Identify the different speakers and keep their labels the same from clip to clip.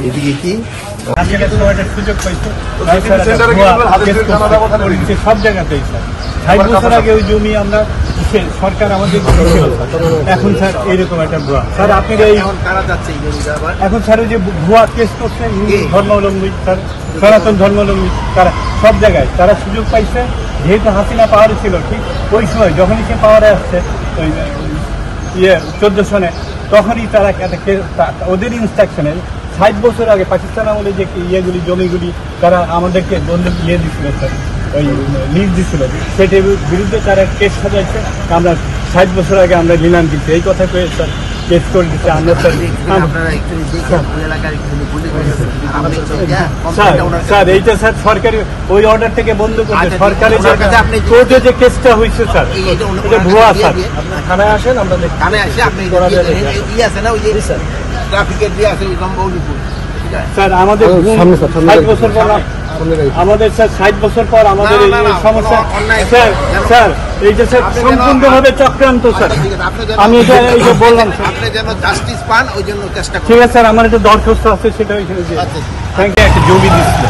Speaker 1: এদিকে কি
Speaker 2: সুযোগ পাইছে সব জায়গাতেই স্যার 60 বছর আগে ওই জমি আমরা সরকার আমাদের এখন স্যার এইরকম একটা ভুয়া স্যার আপনি এখন স্যার ওই যে ভুয়া কেস করছে ধর্মাবলম্বী স্যার সনাতন ধর্মাবলম্বী তারা সব জায়গায় তারা সুযোগ পাইছে যেহেতু হাসিনা পাওয়ারে ছিল ঠিক ওই সময় যখনই সে পাওয়ারে আসছে ওই 14 সনে তখনই তারা ওদের ইনস্ট্রাকশনে 60 বছর আগে পাকিস্তান আমলে যে ইয়েগুলি জমিগুলি তারা আমাদেরকে বন্ধুক দিচ্ছিল স্যার ওই লিজ দিচ্ছিল সেটার বিরুদ্ধে তারা কেস সাজাইছে আমরা 60 বছর আগে আমরা নিলাম দিচ্ছি এই কথা কয়ে স্যার কেস করে দিচ্ছে আমরা স্যার এইটা স্যার সরকারি ওই অর্ডার থেকে বন্ধ করছে সরকারি কোর্টে যে কেসটা হয়েছে স্যার এটা ভুয়া স্যার থানায় আসেন আমরা স্যার আমাদের 60 বছর পর আমাদের স্যার 60 বছর পর আমাদের এই সমস্যা স্যার স্যার এইটা স্যার সম্পূর্ণভাবে চক্রান্ত স্যার আমি এটা এই যে বললাম
Speaker 1: আপনি যেন জাস্টিস পান ওই জন্য চেষ্টা করুন
Speaker 2: ঠিক আছে স্যার আমার একটা দরখাস্ত আছে সেটা ওইখানে যে থ্যাংক ইউ একটা জমি দিচ্ছিল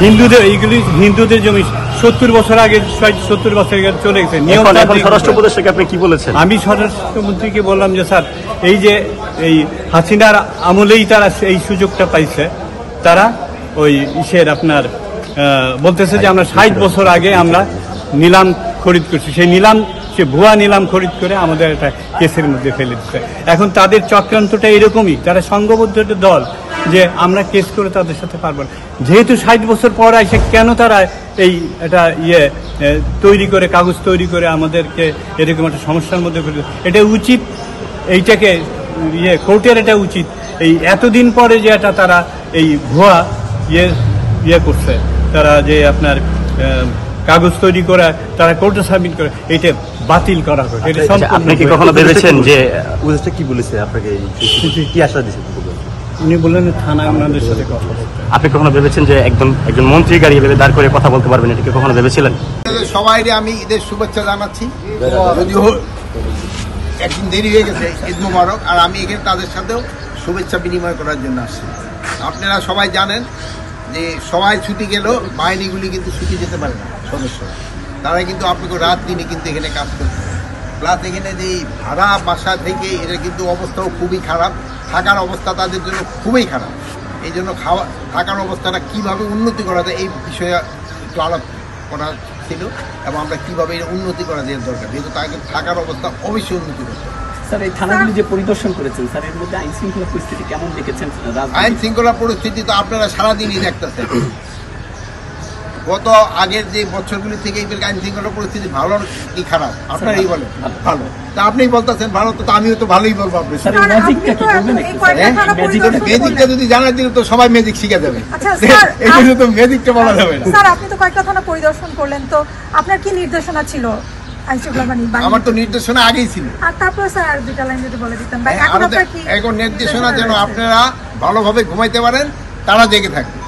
Speaker 2: হিন্দুদের এইগুলি হিন্দুদের জমি 70 বছর আগে 70 বছর আগে চলে গেছে
Speaker 3: স্বরাষ্ট্র উপদেষ্টাকে আপনি কি বলেছেন
Speaker 2: আমি স্বরাষ্ট্রমন্ত্রীকে বললাম যে স্যার এই যে এই হাসিনার আমলেই তারা এই সুযোগটা পাইছে তারা ওই ইসের আপনার বলতেছে যে আমরা 60 বছর আগে আমরা নিলাম খরিদ করছি সেই নিলাম সে ভুয়া নিলাম খরিদ করে আমাদের একটা কেসের মধ্যে ফেলে দিচ্ছে এখন তাদের চক্রান্তটা এরকমই তারা সংঘবদ্ধ একটা দল যে আমরা কেস করে তাদের সাথে পারবো না যেহেতু 60 বছর পর আসে কেন তারা এই একটা তৈরি করে কাগজ তৈরি করে আমাদেরকে এরকম একটা সমস্যার মধ্যে ফেলে এটা উচিত এইটাকে কোর্টের এটা উচিত এই এতদিন পরে যে এটা তারা এই ভুয়া করছে তারা যে আপনার কাগজ তৈরি করে তারা কোর্টে সাবমিট করে এটা বাতিল করা হয় এটা
Speaker 3: আপনি কি কখনো ভেবেছেন যে উপদেষ্টা কি বলেছে আপনাকে কি আশা দিয়েছে
Speaker 2: উনি বললেন থানায় ওনাদের সাথে কথা বলতে
Speaker 3: আপনি কখনো ভেবেছেন যে একজন মন্ত্রী গাড়ি এভাবে দাঁড় করে কথা বলতে পারবেন এটা কি কখনো ভেবেছিলেন
Speaker 1: সবাইকে আমি ঈদের শুভেচ্ছা জানাচ্ছি যদিও একদিন দেরি হয়ে গেছে ঈদ মোবারক আর আমি এখানে তাদের সাথেও শুভেচ্ছা বিনিময় করার জন্য আসছি আপনারা সবাই জানেন যে সবাই ছুটি গেলেও বাহিনীগুলি কিন্তু ছুটি যেতে পারে না সদস্য তারা কিন্তু আপনাকে রাত দিনে কিন্তু এখানে কাজ করছে প্লাস এখানে যে ভাড়া বাসা থেকে এটা কিন্তু অবস্থাও খুবই খারাপ থাকার অবস্থা তাদের জন্য খুবই খারাপ এই জন্য থাকার অবস্থাটা কীভাবে উন্নতি করা যায় এই বিষয়ে একটু আলাপ করা ছিল এবং আমরা কীভাবে উন্নতি করা যায় দরকার যেহেতু তাকে থাকার অবস্থা অবশ্যই উন্নতি করতে
Speaker 4: স্যার এই থানাগুলি যে পরিদর্শন করেছেন স্যার এর মধ্যে আইন শৃঙ্খলা পরিস্থিতি কেমন দেখেছেন
Speaker 1: আইন শৃঙ্খলা পরিস্থিতি তো আপনারা সারাদিনই দেখতেছেন গত আগের যে বছরগুলি থেকে এদের আইন শৃঙ্খলা পরিস্থিতি ভালো কি খারাপ আপনারাই বলেন ভালো তা আপনিই বলতেছেন ভালো তো আমিও তো ভালোই বলবো আপনি ম্যাজিকটা যদি জানা দিলে তো সবাই ম্যাজিক শিখে যাবে এই জন্য তো ম্যাজিকটা বলা যাবে না
Speaker 5: স্যার আপনি তো কয়েকটা থানা পরিদর্শন করলেন তো আপনার কি নির্দেশনা ছিল
Speaker 1: আমার তো নির্দেশনা আগেই ছিল
Speaker 5: আর তারপর স্যার দুইটা লাইন যদি বলে দিতেন
Speaker 1: এখন নির্দেশনা যেন আপনারা ভালোভাবে ঘুমাইতে পারেন তারা জেগে থাকবে